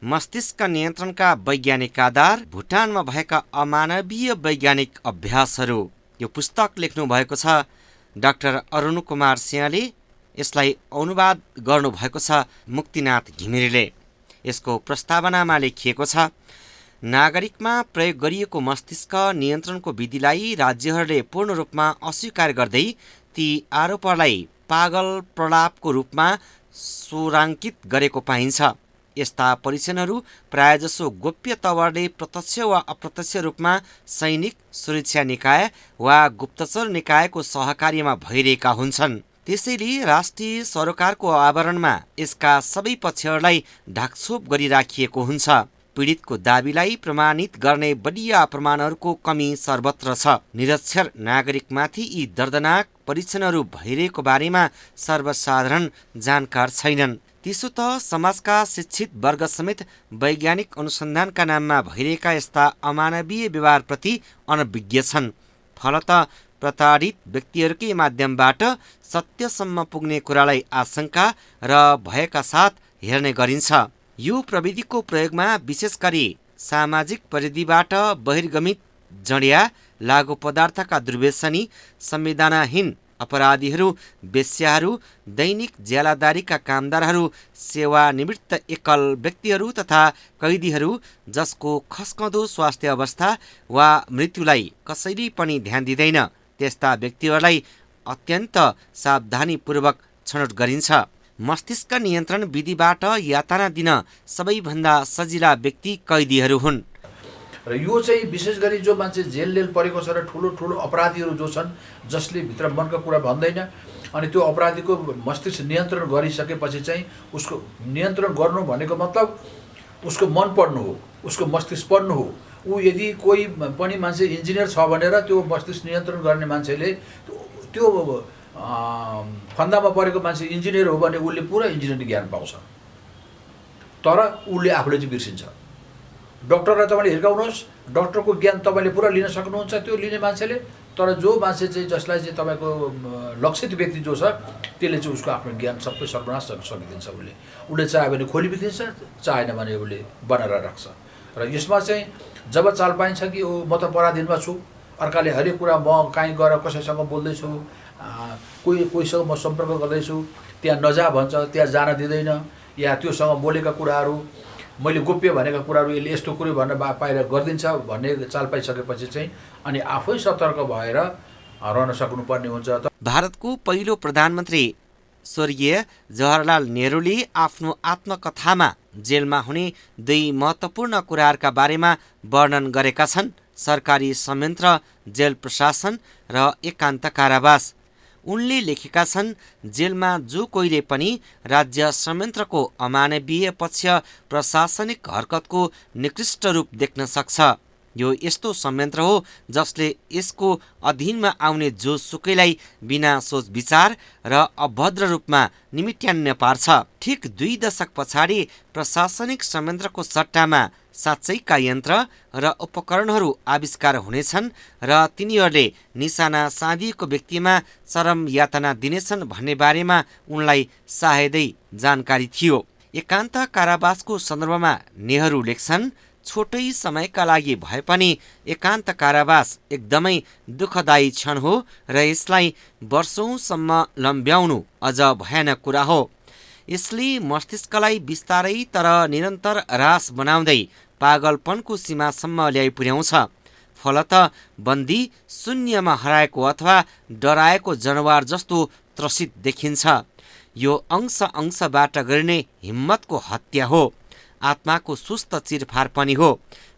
मस्तिष्क नियन्त्रणका वैज्ञानिक आधार, भुटानमा भएका अमानवीय वैज्ञानिक अभ्यासहरू। यो पुस्तक लेख्नु भएको छ डाक्टर अरुण कुमार सिंहले। यसलाई अनुवाद गर्नुभएको छ मुक्तिनाथ घिमिरेले। यसको प्रस्तावनामा लेखिएको छ, नागरिकमा प्रयोग गरिएको मस्तिष्क नियन्त्रणको विधिलाई राज्यहरूले पूर्ण रूपमा अस्वीकार गर्दै ती आरोपहरूलाई पागल प्रलापको रूपमा स्वराङ्कित गरेको पाइन्छ। यस्ता परीक्षणहरू प्रायजसो गोप्य तवरले प्रत्यक्ष वा अप्रत्यक्ष रूपमा सैनिक, सुरक्षा निकाय वा गुप्तचर निकायको सहकार्यमा भइरहेका हुन्छन्। त्यसैले राष्ट्रिय सरकारको आवरणमा यसका सबै पक्षहरूलाई ढाकछोप गरिराखिएको हुन्छ। पीडितको दाबीलाई प्रमाणित गर्ने बलिया प्रमाणहरूको कमी सर्वत्र छ। निरक्षर नागरिकमाथि यी दर्दनाक परीक्षणहरू भइरहेको बारेमा सर्वसाधारण जानकार छैनन्। त्यसो त समाजका शिक्षित वर्ग समेत वैज्ञानिक अनुसन्धानका नाममा भइरहेका यस्ता अमानवीय व्यवहारप्रति अनभिज्ञ छन्। फलत प्रताडित व्यक्तिहरूकै माध्यमबाट सत्यसम्म पुग्ने कुरालाई आशंका र भयका साथ हेर्ने गरिन्छ। यो प्रविधिको प्रयोगमा विशेष गरी सामाजिक परिधिबाट बहिर्गमित जडिया लागु पदार्थका दुर्व्यसनी, संवेदनाहीन अपराधीहरू, वेश्याहरू, दैनिक ज्यालादारीका कामदारहरू, सेवानिवृत्त एकल व्यक्तिहरू तथा कैदीहरू जसको खस्कँदो स्वास्थ्य अवस्था वा मृत्युलाई कसैले पनि ध्यान दिँदैन, त्यस्ता व्यक्तिहरूलाई अत्यन्त सावधानीपूर्वक छनौट गरिन्छ। मस्तिष्क नियन्त्रण विधिबाट यातना दिन सबैभन्दा सजिला व्यक्ति कैदीहरू हुन्। र यो चाहिँ विशेष गरी जो मान्छे जेल परेको छ र ठुलो ठुलो अपराधीहरू जो छन्, जसले भित्र मनका कुरा भन्दैन, अनि त्यो अपराधीको मस्तिष्क नियन्त्रण गरिसकेपछि चाहिँ उसको नियन्त्रण गर्नु भनेको मतलब उसको मन पढ्नु हो, उसको मस्तिष्क पढ्नु हो। ऊ यदि कोही पनि मान्छे इन्जिनियर छ भनेर त्यो मस्तिष्क नियन्त्रण गर्ने मान्छेले त्यो फन्दामा परेको मान्छे इन्जिनियर हो भने उसले पुरा इन्जिनियरिङ ज्ञान पाउँछ, तर उसले आफूले चाहिँ बिर्सिन्छ। डक्टरलाई तपाईँले हिर्काउनुहोस्, डक्टरको ज्ञान तपाईँले पुरा लिन सक्नुहुन्छ त्यो लिने मान्छेले, तर जो मान्छे चाहिँ जसलाई चाहिँ तपाईँको लक्षित व्यक्ति जो छ त्यसले चाहिँ उसको आफ्नो ज्ञान सबै सर्वनाश सकिदिन्छ। उसले चाह्यो भने खोलिदिन्छ, चाहेन भने उसले बनाएर राख्छ। र यसमा चाहिँ जब चाल पाइन्छ कि म त पराधीनमा छु, अर्काले हरेक कुरा म कहीँ गएर कसैसँग बोल्दैछु, कोहीसँग म सम्पर्क गर्दैछु, त्यहाँ नजा भन्छ, त्यहाँ जान दिँदैन, या त्योसँग बोलेका कुराहरू मैले गोप्य भनेका कुराहरू यसले यस्तो कुरो भनेर बाहिर गरिदिन्छ भन्ने चाल पाइसकेपछि चाहिँ अनि आफै सतर्क भएर रहन सक्नुपर्ने हुन्छ। भारतको पहिलो प्रधानमन्त्री स्वर्गीय जवाहरलाल नेहरूले आफ्नो आत्मकथामा जेलमा हुने दुई महत्त्वपूर्ण कुराहरूका बारेमा वर्णन गरेका छन्: सरकारी संयन्त्र, जेल प्रशासन र एकान्त कारावास। उनले लेखेका छन्, जेलमा जो कोहीले पनि राज्य संयन्त्रको अमानवीय पक्ष प्रशासनिक हरकतको निकृष्ट रूप देख्न सक्छ। यो यस्तो संयन्त्र हो जसले यसको अधीनमा आउने जो सुकैलाई बिना सोच विचार र अभद्र रूपमा निमिट्यान्न पार्छ। ठिक 2 दशक पछाडि प्रशासनिक संयन्त्रको सट्टामा साँच्चैका यन्त्र र उपकरणहरू आविष्कार हुनेछन् र तिनीहरूले निशाना साधिएको व्यक्तिमा चरम यातना दिनेछन् भन्ने बारेमा उनलाई सायदै जानकारी थियो। एकान्त कारावासको सन्दर्भमा नेहरू लेख्छन्, छोटै समयका लागि भए पनि एकान्त कारावास एकदमै दुःखदायी क्षण हो र यसलाई वर्षौंसम्म लम्ब्याउनु अझ भयानक कुरा हो। यसले मस्तिष्कलाई बिस्तारै तर निरन्तर ह्रास बनाउँदै पागलपनको सीमासम्म ल्याइ पुर्याउँछ। फलत बन्दी शून्यमा हराएको अथवा डराएको जनावर जस्तो त्रसित देखिन्छ। यो अंशबाट गरिने हिम्मतको हत्या हो, आत्माको सुस्त चिरफार पनि हो।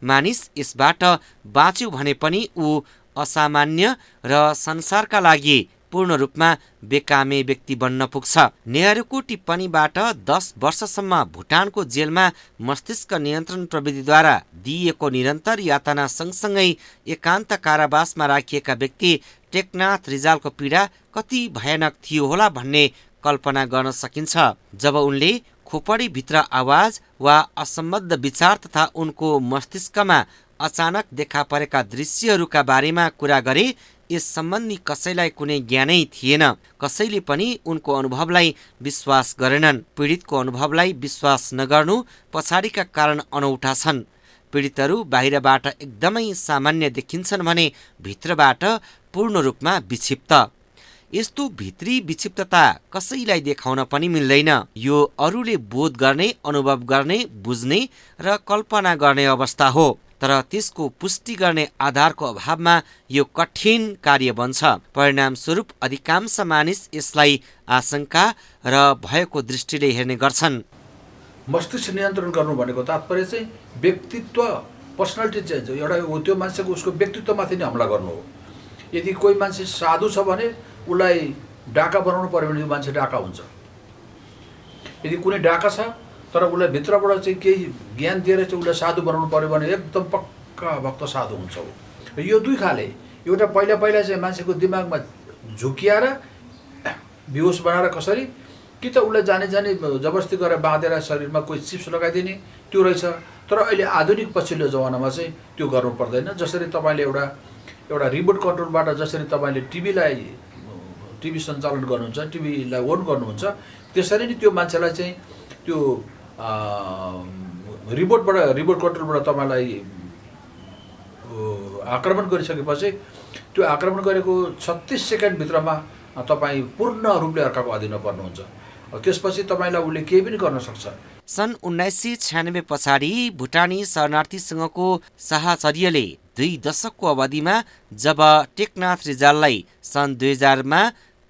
मानिस यसबाट बाँच्यो भने पनि ऊ असामान्य र संसारका लागि पूर्ण रूपमा बेकामे व्यक्ति बन्न पुग्छ। नेहरूको टिप्पणीबाट 10 वर्षसम्म भुटानको जेलमा मस्तिष्क नियन्त्रण प्रविधिद्वारा दिइएको निरन्तर यातना सँगसँगै एकान्त कारावासमा राखिएका व्यक्ति टेकनाथ रिजालको पीडा कति भयानक थियो होला भन्ने कल्पना गर्न सकिन्छ। जब उनले खोपडीभित्र आवाज वा असम्बद्ध विचार तथा उनको मस्तिष्कमा अचानक देखा परेका दृश्यहरूका बारेमा कुरा गरे, यस सम्बन्धी कसैलाई कुनै ज्ञानै थिएन। कसैले पनि उनको अनुभवलाई विश्वास गरेनन्। पीडितको अनुभवलाई विश्वास नगर्नु पछाडिका कारण अनौठा छन्। पीडितहरू बाहिरबाट एकदमै सामान्य देखिन्छन् भने भित्रबाट पूर्ण रूपमा विक्षिप्त। यस्तो भित्री विक्षिप्तता कसैलाई देखाउन पनि मिल्दैन। यो अरूले बोध गर्ने, अनुभव गर्ने, बुझ्ने र कल्पना गर्ने अवस्था हो। तर त्यसको पुष्टि गर्ने आधारको अभावमा यो कठिन कार्य बन्छ। परिणामस्वरूप अधिकांश मानिस यसलाई आशंका र भयको दृष्टिले हेर्ने गर्छन्। मस्तिष्क नियन्त्रण गर्नु भनेको तात्पर्य चाहिँ व्यक्तित्व, पर्सनालिटी चेन्ज, एउटा त्यो मान्छेको उसको व्यक्तित्वमाथि नै हमला गर्नु हो। यदि कोही मान्छे साधु छ भने उसलाई डाका बनाउनु पर्यो भने त्यो मान्छे डाका हुन्छ। यदि कुनै डाका छ तर उसलाई भित्रबाट चाहिँ केही ज्ञान दिएर चाहिँ उसलाई साधु बनाउनु पर्यो भने एकदम पक्का भक्त साधु हुन्छ हो। यो दुई खाले, एउटा पहिला चाहिँ मान्छेको दिमागमा झुकिएर बेहोस बनाएर कसरी, कि त उसलाई जाने जबरजस्ती गरेर बाँधेर शरीरमा कोही चिप्स लगाइदिने, त्यो रहेछ। तर अहिले आधुनिक पछिल्लो जमानामा चाहिँ त्यो गर्नु पर्दैन। जसरी तपाईँले एउटा रिमोट कन्ट्रोलबाट जसरी तपाईँले टिभी सञ्चालन गर्नुहुन्छ, टिभीलाई अन गर्नुहुन्छ, त्यसरी नै त्यो मान्छेलाई चाहिँ त्यो रिमोट कन्ट्रोलबाट तपाईँलाई आक्रमण गरिसकेपछि त्यो आक्रमण गरेको 36 सेकेन्डभित्रमा तपाईँ पूर्ण रूपले अर्काको अधीनमा पर्नुहुन्छ। त्यसपछि तपाईँलाई उसले केही पनि गर्न सक्छ। सन् 1996 पछाडि भुटानी शरणार्थीसँगको साहचर्यले 2 दशकको अवधिमा जब टेकनाथ रिजाललाई सन् 2000 मा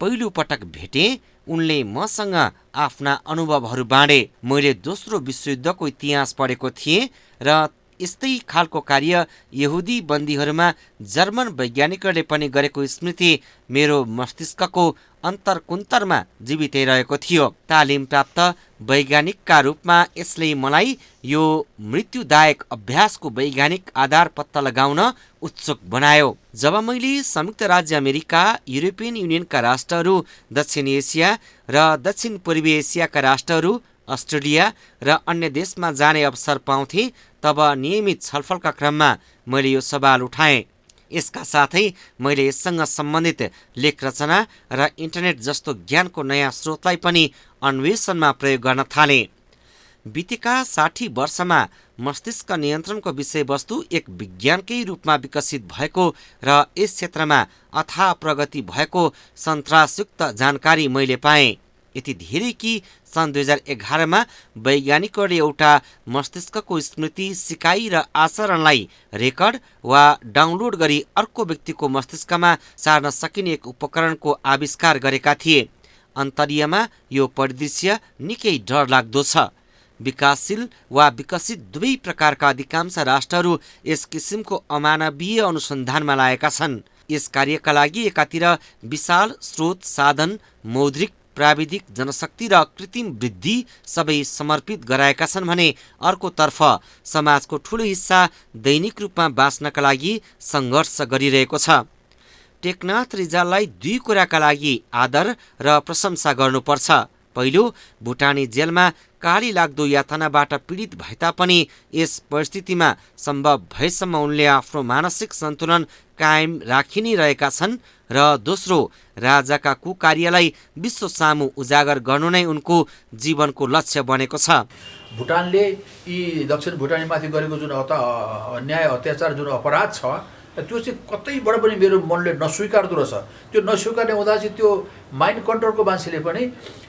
पहिलो पटक भेटे, उनले मसँग आफ्ना अनुभवहरू बाँडे। मैले दोस्रो विश्वयुद्धको इतिहास पढेको थिएँ र यस्तै खालको कार्य यहुदी बन्दीहरूमा जर्मन वैज्ञानिकहरूले पनि गरेको स्मृति मेरो मस्तिष्कको अन्तर्कुन्तरमा जीवितै रहेको थियो। तालिम प्राप्त वैज्ञानिकका रूपमा यसले मलाई यो मृत्युदायक अभ्यासको वैज्ञानिक आधार पत्ता लगाउन उत्सुक बनायो। जब मैले संयुक्त राज्य अमेरिका, युरोपियन युनियनका राष्ट्रहरू, दक्षिण एसिया र दक्षिण पूर्वी एसियाका राष्ट्रहरू, अस्ट्रेलिया र अन्य देशमा जाने अवसर पाउँथे, तब नियमित छलफलका क्रममा मैले यो सवाल उठाएँ। यसका साथै मैले यससँग सम्बन्धित लेख रचना र इन्टरनेट जस्तो ज्ञानको नयाँ स्रोतलाई पनि अन्वेषणमा प्रयोग गर्न थालेँ। बितेका 60 वर्षमा मस्तिष्क नियन्त्रणको विषयवस्तु एक विज्ञानकै रूपमा विकसित भएको र यस क्षेत्रमा अथाह प्रगति भएको सन्तासयुक्त जानकारी मैले पाएँ। यति धेरै कि सन् 2011 मा वैज्ञानिकहरूले एउटा मस्तिष्कको स्मृति, सिकाइ र आचरणलाई रेकर्ड वा डाउनलोड गरी अर्को व्यक्तिको मस्तिष्कमा सार्न सकिने एक उपकरणको आविष्कार गरेका थिए। अन्तर्यमा यो परिदृश्य निकै डरलाग्दो छ। विकासशील वा विकसित दुवै प्रकारका अधिकांश राष्ट्रहरू यस किसिमको अमानवीय अनुसन्धानमा लागेका छन्। यस कार्यका लागि एकातिर विशाल स्रोत, साधन, मौद्रिक, प्राविधिक, जनशक्ति र कृत्रिम वृद्धि सबै समर्पित गराएका छन् भने अर्कोतर्फ समाजको ठूलो हिस्सा दैनिक रूपमा बाँच्नका लागि सङ्घर्ष गरिरहेको छ। टेकनाथ रिजाललाई 2 कुराका लागि आदर र प्रशंसा गर्नुपर्छ। पहिलो, भुटानी जेलमा काली लाग्दो यातनाबाट पीडित भए तापनि यस परिस्थितिमा सम्भव भएसम्म उनले आफ्नो मानसिक सन्तुलन कायम राखि नै रहेका छन्। र दोस्रो, राजाका कुकार्यलाई विश्व सामु उजागर गर्नु नै उनको जीवनको लक्ष्य बनेको छ। भुटानले यी दक्षिण भुटानीमाथि गरेको जुन अन्याय, अत्याचार, जुन अपराध छ, त्यो चाहिँ कतैबाट पनि मेरो मनले नस्वीकार्दो रहेछ। त्यो नस्वीकार्ने हुँदा चाहिँ त्यो माइन्ड कन्ट्रोलको मान्छेले पनि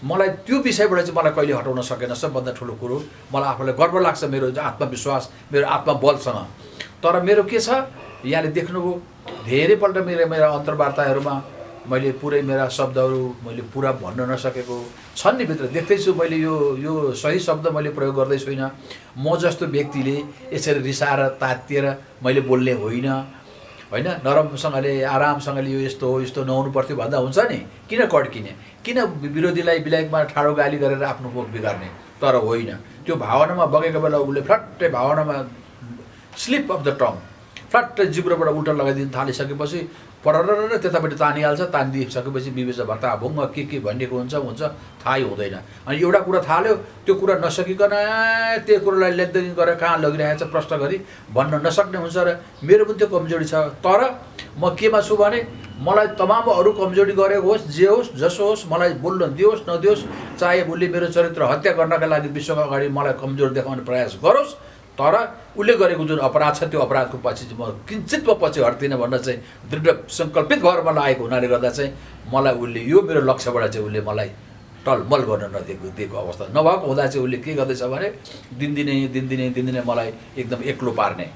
मलाई त्यो विषयबाट चाहिँ मलाई कहिले हटाउन सकेन। सबभन्दा ठुलो कुरो मलाई आफूलाई गर्व लाग्छ मेरो आत्मविश्वास, मेरो आत्मबलसँग। तर मेरो के छ, यहाँले देख्नुभयो धेरैपल्ट मेरा अन्तर्वार्ताहरूमा मैले पुरै मेरा शब्दहरू मैले पुरा भन्न नसकेको छन् नि भित्र देख्दैछु। मैले यो सही शब्द मैले प्रयोग गर्दै छुइनँ। म जस्तो व्यक्तिले यसरी रिसाएर तातिएर मैले बोल्ने होइन, नरमसँगले आरामसँगले यो यस्तो हो, यस्तो नहुनु पर्थ्यो भन्दा हुन्छ नि। किन कड्किने, किन विरोधीलाई बिलायकमा ठाडो गाली गरेर आफ्नो मुख बिगार्ने? तर होइन, त्यो भावनामा बगेको बेला उसले फ्लट्टै भावनामा स्लिप अफ द टङ फ्लट्टै जिब्रोबाट उल्टा लगाइदिन थालिसकेपछि परर त्यतापट्टि तानिहाल्छ, तानिदिइसकेपछि विवेचना भत्ता भुङ्ग के भनिएको हुन्छ थाहै हुँदैन। अनि एउटा कुरा थाल्यो, त्यो कुरा नसकिकन त्यो कुरालाई लेखदेखि गरेर कहाँ लगिरहेको छ प्रश्न गरी भन्न नसक्ने हुन्छ। र मेरो पनि त्यो कमजोरी छ। तर म केमा छु भने मलाई तमाम अरू कमजोरी गरेको होस्, जे होस् जसो होस्, मलाई बोल्न दियोस् नदियोस्, चाहे उसले मेरो चरित्र हत्या गर्नका लागि विश्वको अगाडि मलाई कमजोर देखाउने प्रयास गरोस्, तर उसले गरेको जुन अपराध छ त्यो अपराधको पछि चाहिँ म किञ्चित पछि हट्दिनँ भन्न चाहिँ दृढ सङ्कल्पित भएर मलाई आएको हुनाले गर्दा चाहिँ मलाई उसले यो मेरो लक्ष्यबाट चाहिँ उसले मलाई टलमल गर्न नदिएको अवस्था नभएको हुँदा चाहिँ उसले के गर्दैछ भने दिनदिनै मलाई एकदम एक्लो पार्ने,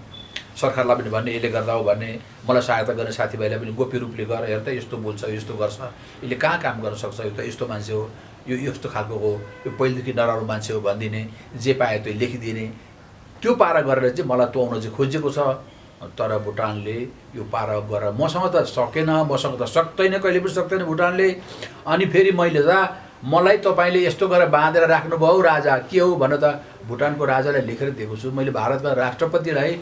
सरकारलाई पनि भन्ने यसले गर्दा हो भन्ने, मलाई सहायता गर्ने साथीभाइलाई पनि गोप्य रूपले गएर हेर त यस्तो बोल्छ, यस्तो गर्छ, यसले कहाँ काम गर्न सक्छ, यो त यस्तो मान्छे हो, यो यस्तो खालको हो, यो पहिलेदेखि नराम्रो मान्छे हो भनिदिने, जे पाए त्यो लेखिदिने, त्यो पारा गरेर चाहिँ मलाई तोड्न चाहिँ खोजेको छ। तर भुटानले यो पारा गरेर मसँग त सकेन, मसँग त सक्दैन, कहिले पनि सक्दैन भुटानले। अनि फेरि मैले मलाई तपाईँले यस्तो गरेर बाँधेर राख्नुभयो राजा, के हो भन त, भुटानको राजालाई लेखेर दिएको छु मैले, भारतका राष्ट्रपतिलाई,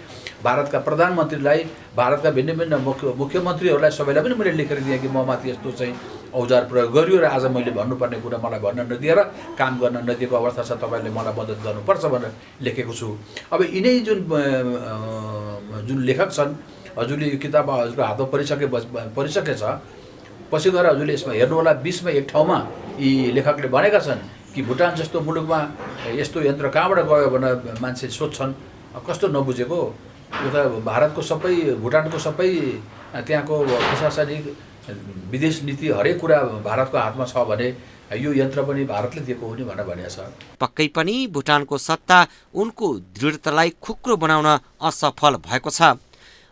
भारतका प्रधानमन्त्रीलाई, भारतका भिन्न भिन्न मुख्यमन्त्रीहरूलाई सबैलाई पनि मैले लेखेर दिएँ कि म माथि यस्तो चाहिँ औजार प्रयोग गरियो र आज मैले भन्नुपर्ने कुरा मलाई भन्न नदिएर काम गर्न नदिएको अवस्था छ, तपाईँले मलाई मद्दत गर्नुपर्छ भनेर लेखेको छु। अब यिनै जुन लेखक छन्, हजुरले यो किताब हजुरको हातमा परिसकेछ, पछि गएर हजुरले यसमा हेर्नु होला। 20मा एक ठाउँमा यी लेखकले भनेका छन् कि भुटान जस्तो मुलुकमा यस्तो यन्त्र कहाँबाट गयो भनेर मान्छे सोध्छन्, कस्तो नबुझेको, यो त भारतको सबै, भुटानको सबै त्यहाँको प्रशासनिक विदेश नीति हरेक कुरा भारतको हातमा छ भने यो यन्त्र पनि भारतले दिएको हो नि भनेर भनेको छ। पक्कै पनि भुटानको सत्ता उनको दृढतालाई खुक्रो बनाउन असफल भएको छ।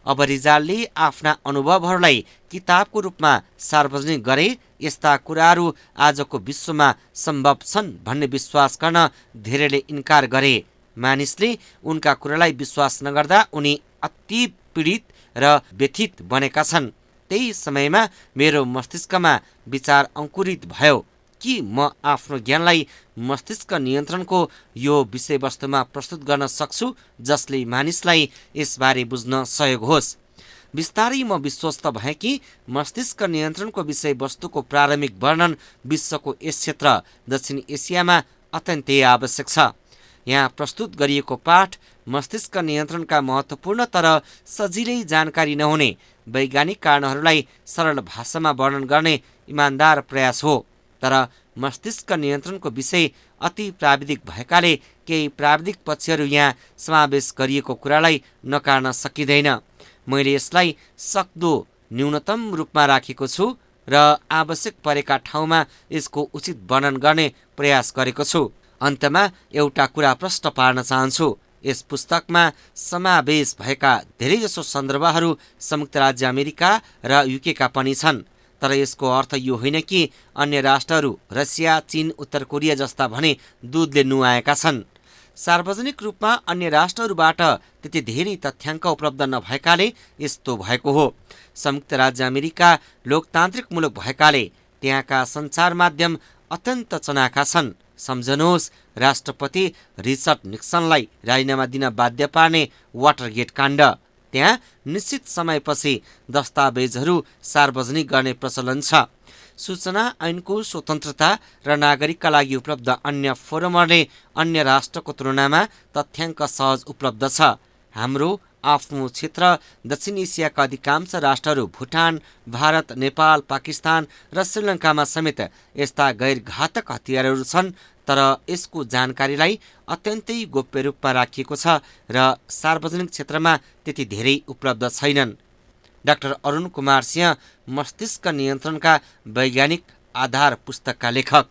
अब रिजालले आफ्ना अनुभवहरूलाई किताबको रूपमा सार्वजनिक गरे यस्ता कुराहरू आजको विश्वमा सम्भव छन् भन्ने विश्वास गर्न धेरैले इन्कार गरे। मानिसले उनका कुरालाई विश्वास नगर्दा उनी अति पीडित र व्यथित बनेका छन्। त्यही समयमा मेरो मस्तिष्कमा विचार अङ्कुरित भयो कि म आफ्नो ज्ञानलाई मस्तिष्क नियन्त्रणको यो विषयवस्तुमा प्रस्तुत गर्न सक्छु जसले मानिसलाई यसबारे बुझ्न सहयोग होस्। बिस्तारै म विश्वस्त भएँ कि मस्तिष्क नियन्त्रणको विषयवस्तुको प्रारम्भिक वर्णन विश्वको यस क्षेत्र दक्षिण एसियामा अत्यन्तै आवश्यक छ। यहाँ प्रस्तुत गरिएको पाठ मस्तिष्क नियन्त्रणका महत्त्वपूर्ण तर सजिलै जानकारी नहुने वैज्ञानिक कारणहरूलाई सरल भाषामा वर्णन गर्ने इमान्दार प्रयास हो। तर मस्तिष्क नियन्त्रणको विषय अति प्राविधिक भएकाले केही प्राविधिक पक्षहरू यहाँ समावेश गरिएको कुरालाई नकार्न सकिँदैन। मैले यसलाई सक्दो न्यूनतम रूपमा राखेको छु र आवश्यक परेका ठाउँमा यसको उचित वर्णन गर्ने प्रयास गरेको छु। अन्तमा एउटा कुरा प्रश्न पार्न चाहन्छु। यस पुस्तकमा समावेश भएका धेरैजसो सन्दर्भहरू संयुक्त राज्य अमेरिका र युकेका पनि छन्। तर यसको अर्थ यो होइन कि अन्य राष्ट्रहरू रसिया, चीन, उत्तर कोरिया जस्ता भने दुधले नुहाएका छन्। सार्वजनिक रूपमा अन्य राष्ट्रहरूबाट त्यति धेरै तथ्याङ्क उपलब्ध नभएकाले यस्तो भएको हो। संयुक्त राज्य अमेरिका लोकतान्त्रिक मुलुक भएकाले त्यहाँका सञ्चार माध्यम अत्यन्त चनाखा छन्। सम्झनुहोस्, राष्ट्रपति रिचर्ड निक्सनलाई राजीनामा दिन बाध्य पार्ने वाटरगेट काण्ड। त्यहाँ निश्चित समयपछि दस्तावेजहरू सार्वजनिक गर्ने प्रचलन छ। सूचना ऐनको स्वतन्त्रता र नागरिकका लागि उपलब्ध अन्य फोरमहरूले अन्य राष्ट्रको तुलनामा तथ्याङ्क सहज उपलब्ध छ। हाम्रो आफ्नो क्षेत्र दक्षिण एसियाका अधिकांश राष्ट्रहरू भुटान, भारत, नेपाल, पाकिस्तान र श्रीलङ्कामा समेत यस्ता गैरघातक हतियारहरू छन्। तर यसको जानकारीलाई अत्यन्तै गोप्य रूपमा राखिएको छ र सार्वजनिक क्षेत्रमा त्यति धेरै उपलब्ध छैनन्। डाक्टर अरुण कुमार सिंह, मस्तिष्क नियन्त्रणका वैज्ञानिक आधार पुस्तकका लेखक।